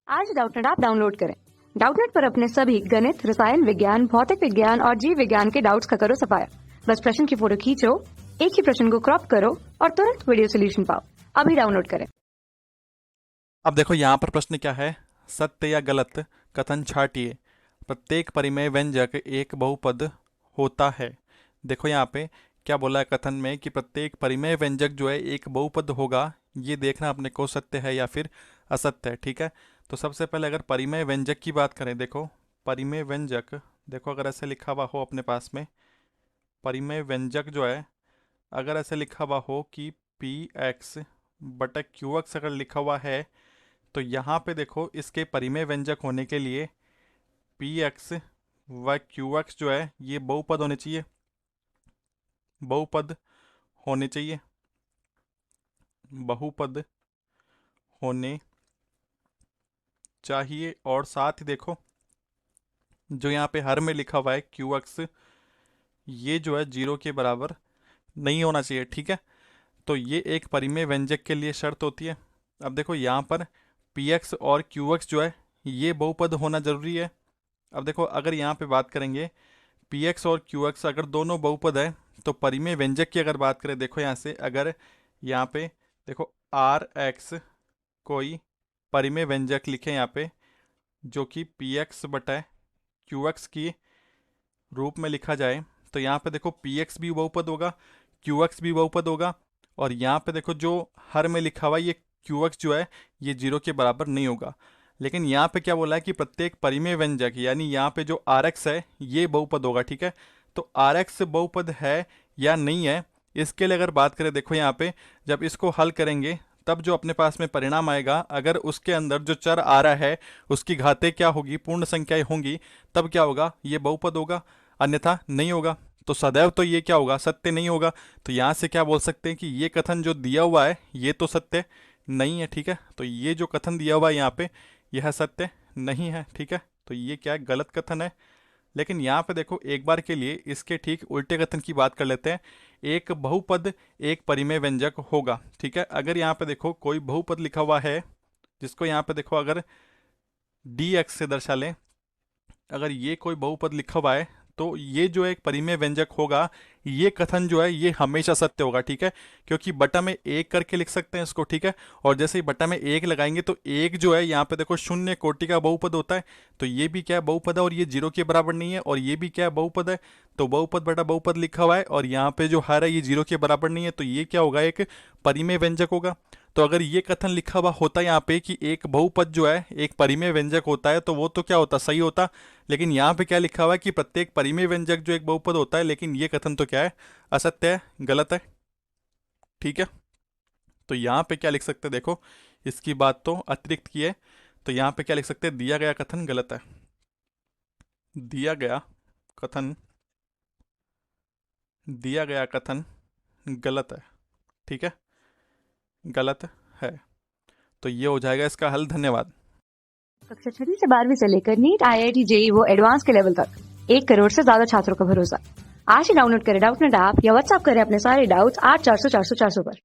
आज Doubtnut app download करें। Doubtnut पर अपने सभी गणित, रसायन विज्ञान, भौतिक विज्ञान और जीव विज्ञान के डाउट्स का करो सफाया। बस प्रश्न की फोटो खींचो, एक ही प्रश्न को क्रॉप करो और तुरंत वीडियो सोल्यूशन पाओ। अभी डाउनलोड करें। अब देखो यहाँ पर प्रश्न क्या है, सत्य या गलत कथन छाटिए। प्रत्येक परिमेय व्यंजक एक बहुपद होता है। देखो यहाँ पे क्या बोला है कथन में कि प्रत्येक परिमेय व्यंजक जो है एक बहुपद होगा। ये देखना अपने को सत्य है या फिर असत्य है। ठीक है, तो सबसे पहले अगर परिमेय व्यंजक की बात करें, देखो परिमेय व्यंजक, देखो अगर ऐसे लिखा हुआ हो अपने पास में परिमेय व्यंजक जो है, अगर ऐसे लिखा हुआ हो कि पी एक्स बटा क्यू एक्स अगर लिखा हुआ है, तो यहाँ पे देखो इसके परिमेय व्यंजक होने के लिए पी एक्स व क्यू एक्स जो है ये बहुपद होने चाहिए, बहुपद होने चाहिए, बहुपद होने चाहिए। और साथ ही देखो जो यहाँ पे हर में लिखा हुआ है क्यू एक्स, ये जो है जीरो के बराबर नहीं होना चाहिए। ठीक है, तो ये एक परिमेय व्यंजक के लिए शर्त होती है। अब देखो यहाँ पर पी एक्स और क्यू एक्स जो है ये बहुपद होना जरूरी है। अब देखो अगर यहाँ पे बात करेंगे पी एक्स और क्यू एक्स अगर दोनों बहुपद है, तो परिमेय व्यंजक की अगर बात करें, देखो यहाँ से अगर यहाँ पे देखो आर एक्स कोई परिमेय व्यंजक लिखे यहाँ पे जो कि पी एक्स बटा क्यू एक्स की रूप में लिखा जाए, तो यहाँ पे देखो पी एक्स भी बहुपद होगा, क्यू एक्स भी बहुपद होगा। और यहाँ पे देखो जो हर में लिखा हुआ है ये क्यू एक्स जो है ये जीरो के बराबर नहीं होगा। लेकिन यहाँ पे क्या बोला है कि प्रत्येक परिमेय व्यंजक यानी यहाँ पे जो आर एक्स है ये बहुपद होगा। ठीक है, तो आर एक्स बहुपद है या नहीं है, इसके लिए अगर बात करें, देखो यहाँ पे जब इसको हल करेंगे तब जो अपने पास में परिणाम आएगा, अगर उसके अंदर जो चर आ रहा है उसकी घातें क्या होगी, पूर्ण संख्याएं होंगी, तब क्या होगा, ये बहुपद होगा, अन्यथा नहीं होगा। तो सदैव तो ये क्या होगा, सत्य नहीं होगा। तो यहाँ से क्या बोल सकते हैं कि ये कथन जो दिया हुआ है ये तो सत्य नहीं है। ठीक है, तो ये जो कथन दिया हुआ है यहाँ पे यह सत्य नहीं है। ठीक है, तो ये क्या है, गलत कथन है। लेकिन यहाँ पे देखो एक बार के लिए इसके ठीक उल्टे कथन की बात कर लेते हैं। एक बहुपद एक परिमेय व्यंजक होगा। ठीक है, अगर यहाँ पे देखो कोई बहुपद लिखा हुआ है जिसको यहाँ पे देखो अगर डी एक्स से दर्शा लें, अगर ये कोई बहुपद लिखा हुआ है तो ये जो एक परिमेय व्यंजक होगा, ये कथन जो है ये हमेशा सत्य होगा। ठीक है, क्योंकि बटा में एक करके लिख सकते हैं इसको। ठीक है, और जैसे ही बटा में एक लगाएंगे तो एक जो है यहाँ पे देखो शून्य कोटि का बहुपद होता है, तो ये भी क्या है, बहुपद है, और ये जीरो के बराबर नहीं है, और ये भी क्या है, बहुपद है। तो बहुपद बटा बहुपद लिखा हुआ है और यहाँ पे जो हर है ये जीरो के बराबर नहीं है, तो ये क्या होगा, एक परिमेय व्यंजक होगा। तो अगर ये कथन लिखा हुआ होता है यहाँ पे कि एक बहुपद जो है एक परिमेय व्यंजक होता है, तो वो तो क्या होता, सही होता। लेकिन यहाँ पे क्या लिखा हुआ है कि प्रत्येक परिमेय व्यंजक जो एक बहुपद होता है, लेकिन ये कथन तो क्या है, असत्य है, गलत है। ठीक है, तो यहाँ पे क्या लिख सकते हैं, देखो इसकी बात तो अतिरिक्त की है, तो यहाँ पे क्या लिख सकते हैं, दिया गया कथन गलत है, दिया गया कथन, दिया गया कथन गलत है। ठीक है, गलत है। तो ये हो जाएगा इसका हल। धन्यवाद। कक्षा 6 से 12वीं से लेकर नीट, IIT, JEE वो एडवांस के लेवल तक 1 करोड़ से ज्यादा छात्रों का भरोसा। आज ही डाउनलोड करें डाउटनेट ऐप या व्हाट्सएप करें अपने सारे डाउट्स 8400 400 400 पर।